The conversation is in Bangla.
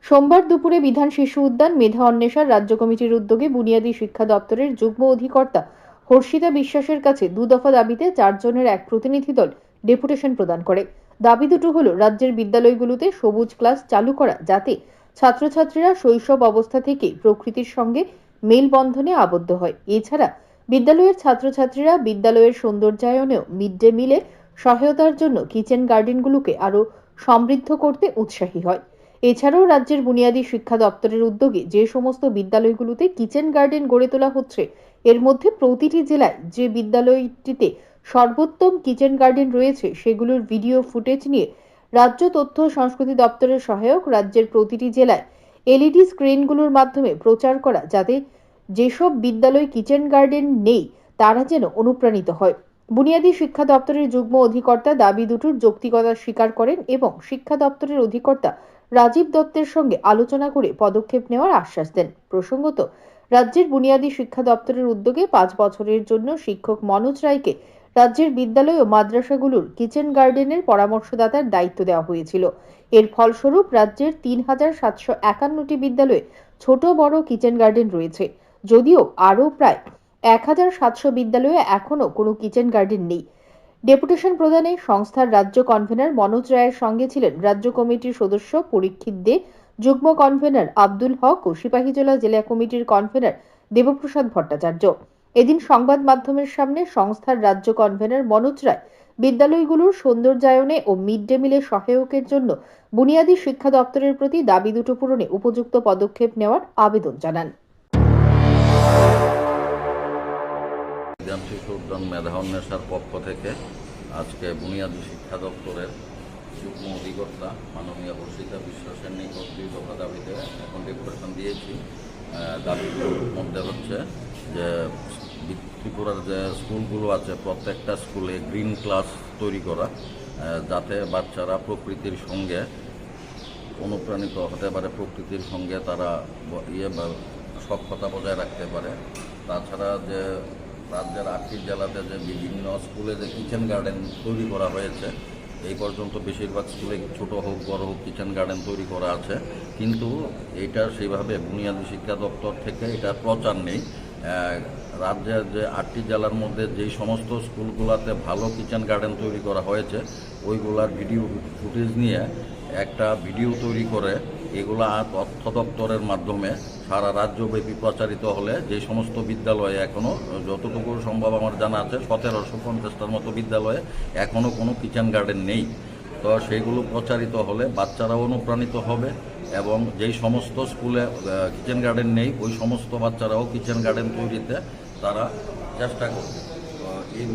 সোমবার দুপুরে বিধান শিশু উদ্যান মেধা অন্বেষণ রাজ্য কমিটির উদ্যোগে বুনিয়াদী শিক্ষা দপ্তরের যুগ্ম অধিকর্তা হর্ষিতা বিশ্বাসের কাছে দফা দাবিতে 4 জনের এক প্রতিনিধি দল ডেপুটেশন প্রদান করে। দাবি দুটো হলো রাজ্যের বিদ্যালয়গুলোতে সবুজ ক্লাস চালু করা, যাতে ছাত্রছাত্রীরা শৈশব অবস্থা থেকে প্রকৃতির সঙ্গে মেলবন্ধনে আবদ্ধ হয়। এছাড়া বিদ্যালয়ের ছাত্রছাত্রীরা বিদ্যালয়ের সৌন্দর্যায়নেও মিড ডে মিলে সহায়তার জন্য কিচেন গার্ডেনগুলোকে আরও সমৃদ্ধ করতে উৎসাহী হয়। এছাড়াও রাজ্যের বুনিয়াদী শিক্ষা দপ্তরের উদ্যোগে যে সমস্ত বিদ্যালয়গুলোতে কিচেন গার্ডেন গড়ে তোলা হচ্ছে, এর মধ্যে প্রতিটি জেলায় যে বিদ্যালয়টিতে সর্বোত্তম কিচেন গার্ডেন রয়েছে সেগুলোর ভিডিও ফুটেজ নিয়ে রাজ্য তথ্য ও সংস্কৃতি দপ্তরের সহায়ক রাজ্যের প্রতিটি জেলায় এলইডি স্ক্রিনগুলোর মাধ্যমে প্রচার করা, যাতে যেসব বিদ্যালয় কিচেন গার্ডেন নেই তারা যেন অনুপ্রাণিত হয়। বুনিয়াদী শিক্ষা দপ্তরের যুগ্ম অধিকর্তা দাবি দুটোর যৌক্তিকতা স্বীকার করেন এবং শিক্ষা দপ্তরের অধিকর্তা রাজীব দত্তের সঙ্গে আলোচনা করে পদক্ষেপ নেওয়ার আশ্বাস দেন। প্রসঙ্গত, রাজ্যের বুনিয়াদী শিক্ষা দপ্তরের উদ্যোগে 5 বছরের জন্য শিক্ষক মনোজ রায়কে রাজ্যের বিদ্যালয় ও মাদ্রাসাগুলোর কিচেন গার্ডেনের পরামর্শদাতার দায়িত্ব দেওয়া হয়েছিল। এর ফলস্বরূপ রাজ্যের 3,751টি বিদ্যালয়ে ছোট বড় কিচেন গার্ডেন রয়েছে, যদিও আরও প্রায় 1,700 বিদ্যালয়ে এখনও কোনো কিচেন গার্ডেন নেই। ডেপুটেশন প্রদানে সংস্থার রাজ্য কনভেনর মনোজ রায়ের সঙ্গে ছিলেন রাজ্য কমিটির সদস্য পরীক্ষিত দে, যুগ্ম কনভেনর আব্দুল হক ও সিপাহীজলা জেলা কমিটির কনভেনর দেবপ্রসাদ ভট্টাচার্য। এদিন সংবাদ মাধ্যমের সামনে সংস্থার রাজ্য কনভেনর মনোজ রায় বিদ্যালয়গুলোর সৌন্দর্যায়নে ও মিড ডে মিলে সহায়কের জন্য বুনিয়াদী শিক্ষা দপ্তরের প্রতি দাবি দুটো পূরণে উপযুক্ত পদক্ষেপ নেওয়ার আবেদন জানান। বিধান শিশু উদ্যান মেধা অন্বেষার পক্ষ থেকে আজকে বুনিয়াদী শিক্ষা দপ্তরের যুগ্ম অধিকর্তা মাননীয় হর্ষিতা বিশ্বাসের নিকট 2 দফা দাবিতে এখন ডেপুটেশন দিয়েছি। দাবিগুলোর মধ্যে হচ্ছে যে ত্রিপুরার যে স্কুলগুলো আছে প্রত্যেকটা স্কুলে গ্রিন ক্লাস তৈরি করা, যাতে বাচ্চারা প্রকৃতির সঙ্গে অনুপ্রাণিত হতে পারে, প্রকৃতির সঙ্গে তারা সখ্যতা বজায় রাখতে পারে। তাছাড়া যে রাজ্যের 8টি জেলাতে যে বিভিন্ন স্কুলে যে কিচেন গার্ডেন তৈরি করা হয়েছে, এই পর্যন্ত বেশিরভাগ স্কুলে ছোট হোক বড় হোক কিচেন গার্ডেন তৈরি করা আছে, কিন্তু এইটা সেইভাবে বুনিয়াদী শিক্ষা দপ্তর থেকে এটা প্রচার নেই। রাজ্যের যে 8টি জেলার মধ্যে যেই সমস্ত স্কুলগুলোতে ভালো কিচেন গার্ডেন তৈরি করা হয়েছে ওইগুলার ভিডিও ফুটেজ নিয়ে একটা ভিডিও তৈরি করে এগুলা তথ্য দপ্তরের মাধ্যমে সারা রাজ্যব্যাপী প্রচারিত হলে যে সমস্ত বিদ্যালয়ে এখনও, যতটুকু সম্ভব আমার জানা আছে 1750টার মতো বিদ্যালয়ে এখনও কোনো কিচেন গার্ডেন নেই, তো সেইগুলো প্রচারিত হলে বাচ্চারাও অনুপ্রাণিত হবে এবং যেই সমস্ত স্কুলে কিচেন গার্ডেন নেই ওই সমস্ত বাচ্চারাও কিচেন গার্ডেন তৈরিতে তারা চেষ্টা করবে। তো এই